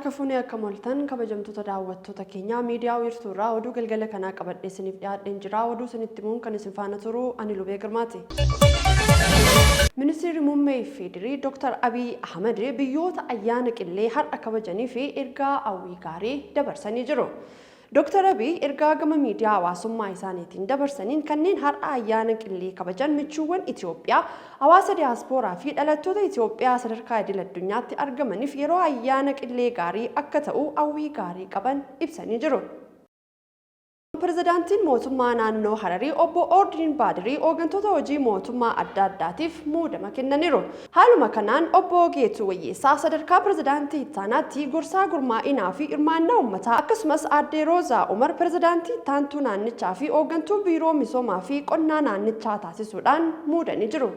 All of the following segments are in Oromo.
Harkafuunee akka moltan kabajamtoota daawwattoota keenya miidiyaa wiirtuurraa oduu galgala kanaa qabadhee isiniif dhiyaadheen jira. Oduu isinitti himuun kan isin faana turu ani Lubee Girmaati. Ministeerri muummee Federaalaa Dr. Abiy Ahmed biyyoota ayyaana qillee har'a kabajanii fi ergaa hawwii gaarii dabarsanii jiru. Dr. Abiy ergaa gama miidiyaa hawaasummaa isaaniitiin dabarsaniin kanneen har'a ayyaana qillee kabajan michuuwwan Itoophiyaa hawaasa diyaaspooraa fi dhalattoota Itoophiyaa sadarkaa idil addunyaatti argamaniif yeroo ayyaana qillee gaarii akka ta'u hawwii gaarii qaban ibsanii jiru. Pirezidaantiin mootummaa naannoo Hararii obbo Ordiin Baadirii hooggantoota hojii mootummaa adda addaatiif muudama kennaniiru. Haaluma kanaan obbo Geetuu Wayyeessaa sadarkaa pirezidaantii ittaanaatti gorsaa gurmaa'inaa fi hirmaannaa uummataa akkasumas aadde Roozaa Umar pirezidaantii ittaantuu naannichaa fi hooggantuu biiroo misoomaa fi qonnaa naannichaa taasisuudhaan muudanii jiru.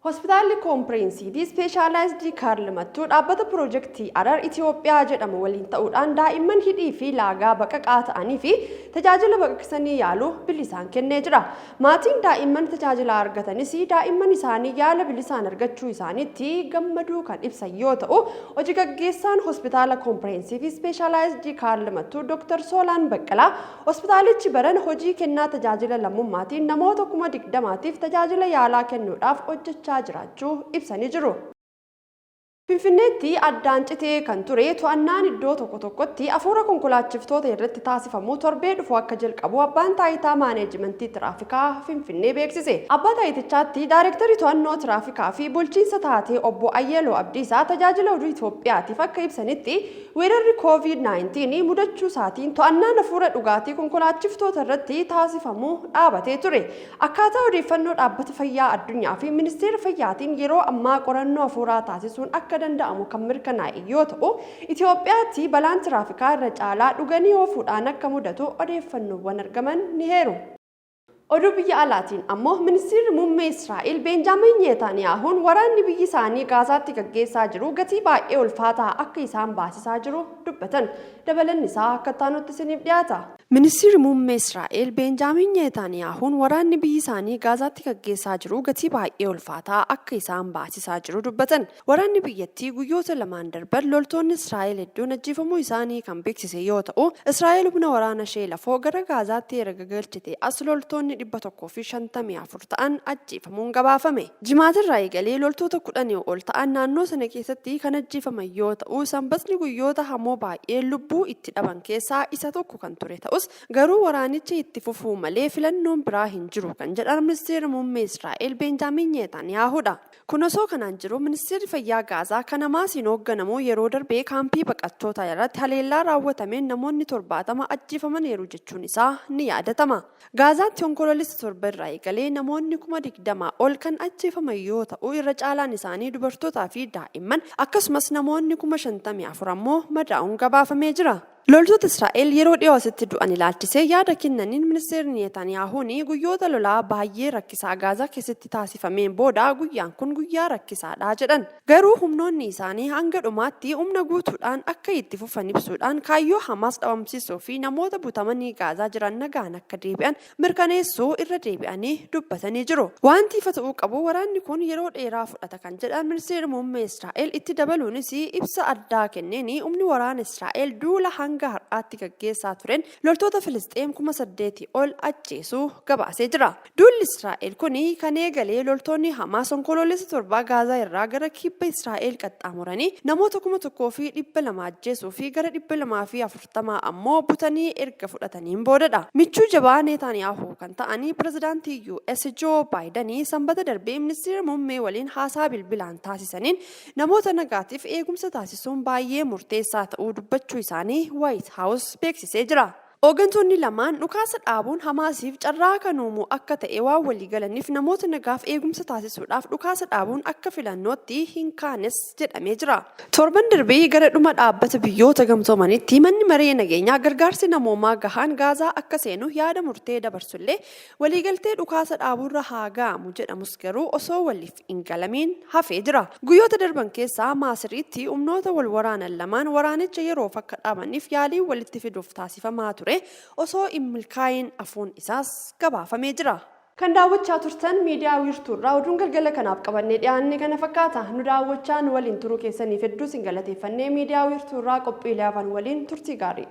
Hospitaalli Kompireensivii Speeshaalaayizd Kaarl Mattuu dhaabbata piroojeektii Arar Itoophiyaa jedhamu waliin ta'uudhaan daa'imman hidhii fi laagaa baqaqaa ta'anii fi tajaajila baqaqsanii yaaluu bilisaan kennee jira. Maatiin daa'imman tajaajila argatanis daa'imman isaanii yaala bilisaan argachuu isaaniitti gammaduu kan ibsan yoo ta'u, hojii gaggeessaan Hospitaala Kompireensivii Speeshaalaayizd Kaarl Mattuu Dr. Soolaan Baqqalaa hospitaalichi baran hojii kennaa tajaajila lammummaatiin namoota 20,000tiif tajaajila yaalaa kennuudhaaf hojjechaa jiraachuu ibsanii jiru. Finfinneetti addaan citee kan ture to'annaan iddoo tokko tokkotti afuura konkolaachiftoota irratti taasifamu torbee dhufu akka jalqabu abbaan taayitaa maaneejimentii tiraafikaa Finfinnee beeksise. Abbaa taayitichaatti daayirektarii to'annoo tiraafikaa fi bulchiinsa taatee obbo Ayyeloo Abdiisaa tajaajila oduu Itoophiyaatiif akka ibsanitti weerarri COVID-19 mudachuu isaatiin to'annaan afuura dhugaatii konkolaachiftoota irratti taasifamu dhaabatee ture. Akkaataa odeeffannoo dhaabbata fayyaa addunyaa fi ministeera fayyaatiin yeroo ammaa qorannoo afuuraa taasisuun akka danda'amu kan mirkanaa'e yoo ta'u, Itoophiyaatti balaan tiraafikaa irra caalaa dhuganii oofuudhaan akka mudatu odeeffannoowwan argaman ni heeru. Oduu biyya alaatiin ammoo ministeerri muummee Israa'el Benjaamin Netaniyaahuun waraanni biyyi isaanii Gaazaatti gaggeessaa jiru gatii baay'ee ulfaataa akka isaan baasisaa jiru dubbatan. Dabalanni isaa akka taanutti isiniif dhiyaata. Ministeerri muummee Israa'el Benjaamin Netaniyaahuun waraanni biyyi isaanii Gaazaatti gaggeessaa jiru gatii baay'ee ulfaataa akka isaan baasisaa jiru dubbatan. Waraanni biyyattii guyyoota lamaan darban loltoonni Israa'el hedduun ajjeefamuu isaanii kan beeksise yoo ta'u, Israa'el humna waraana ishee lafoo gara Gaazaatti erga galchite as loltoonni 154 ta'an ajjeefamuun gabaafame. Jimaatirraa eegalee loltoota 10 ol ta'an naannoo sana keessatti kan ajjeefaman yoo ta'u, sanbatni guyyoota hamoo baay'ee lubbuu itti dhaban keessaa isa tokko kan ture ta'us garuu waraanichi itti fufuu malee filannoon biraa hin jiru kan jedhan ministeerri muummee Israa'el Benjaamin Netaniyaahuudha. Kun osoo kanaan jiru ministeerri fayyaa Gaazaa kan Hamaasiin hoogganamu yeroo darbee kaampii baqattoota irratti haleellaa raawwatameen namoonni 70 ajjeefamaniiru jechuun isaa ni yaadatama. Gaazaatti onkoloolessa torba irraa eegalee namoonni 20,000 ol kan ajjeefaman yoo ta'u, irra caalaan isaanii dubartootaa fi daa'imman akkasumas namoonni 54,000 ammoo madaa'uun gabaafamee jira. Loltoota Israa'el yeroo dhiyoo asitti du'an ilaalchisee yaada kennaniin ministeerri Netaniyaahuun guyyoota lolaa baay'ee rakkisaa Gaazaa keessatti taasifameen booda guyyaan kun guyyaa rakkisaadha jedhan. Garuu humnoonni isaanii hanga dhumaatti humna guutuudhaan akka itti fufan ibsuudhaan kaayyoo Hamaas dhabamsiisuu fi namoota butamanii Gaazaa jiran nagaan akka deebi'an mirkaneessuu irra deebi'anii dubbatanii jiru. Wanti ifa ta'uu qabu waraanni kun yeroo dheeraa fudhata kan jedhan ministeerri muummee Israa'el itti dabaluunis ibsa addaa kenneen humni waraana Israa'el duula hanga har'aatti gaggeessaa turen loltoota Filisxeem 8,000 ol ajjeesuu gabaasee jira. Duulli Israa'el kun kan eegalee loltoonni Hamaas onkoloolessa torba Gaazaa irraa gara kibba Israa'el qaxxaamuranii namoota 1,200 ajjeesuu fi gara 240 ammoo butanii erga fudhataniin boodadha. Michuu jabaa Netaniyaahu kan ta'anii pirezidaantii US Joo Baayidanii sanbata darbee ministeera muummee waliin haasaa bilbilaan taasisaniin namoota nagaatiif eegumsa taasisuun baay'ee murteessaa ta'uu dubbachuu isaanii White House beeksisee jira. Hooggantoonni lamaan dhukaasa dhaabuun Hamaasiif carraa kan uumu akka ta'e waan walii galaniif namoota nagaaf eegumsa taasisuudhaaf dhukaasa dhaabuun akka filannootti hin kaanes jedhamee jira. Torban darbee gara dhuma dhaabbata biyyoota gamtoomanitti manni maree nageenyaa gargaarsi namoomaa gahaan Gaazaa akka seenu yaada murtee dabarsullee waliigaltee dhukaasa dhaabuurra haa ga'amu jedhamus garuu osoo waliif hin galamiin hafee jira. Guyyoota darban keessaa Maasiriitti humnoota wal waraanan lamaan waraanicha yeroof akka dhaabaniif yaalii walitti fiduuf taasifamaa ture. Osoo hin milkaa'in hafuun isaas gabaafamee jira. Kan daawwachaa turtan miidiyaa wiirtuurraa oduun galgala kanaaf qabannee dhiyaanne kana fakkaata. Nu daawwachaan waliin turuu keessaniif hedduu isin galateeffannee miidiyaa wiirtuurraa qophiilee hafan waliin turtii gaarii.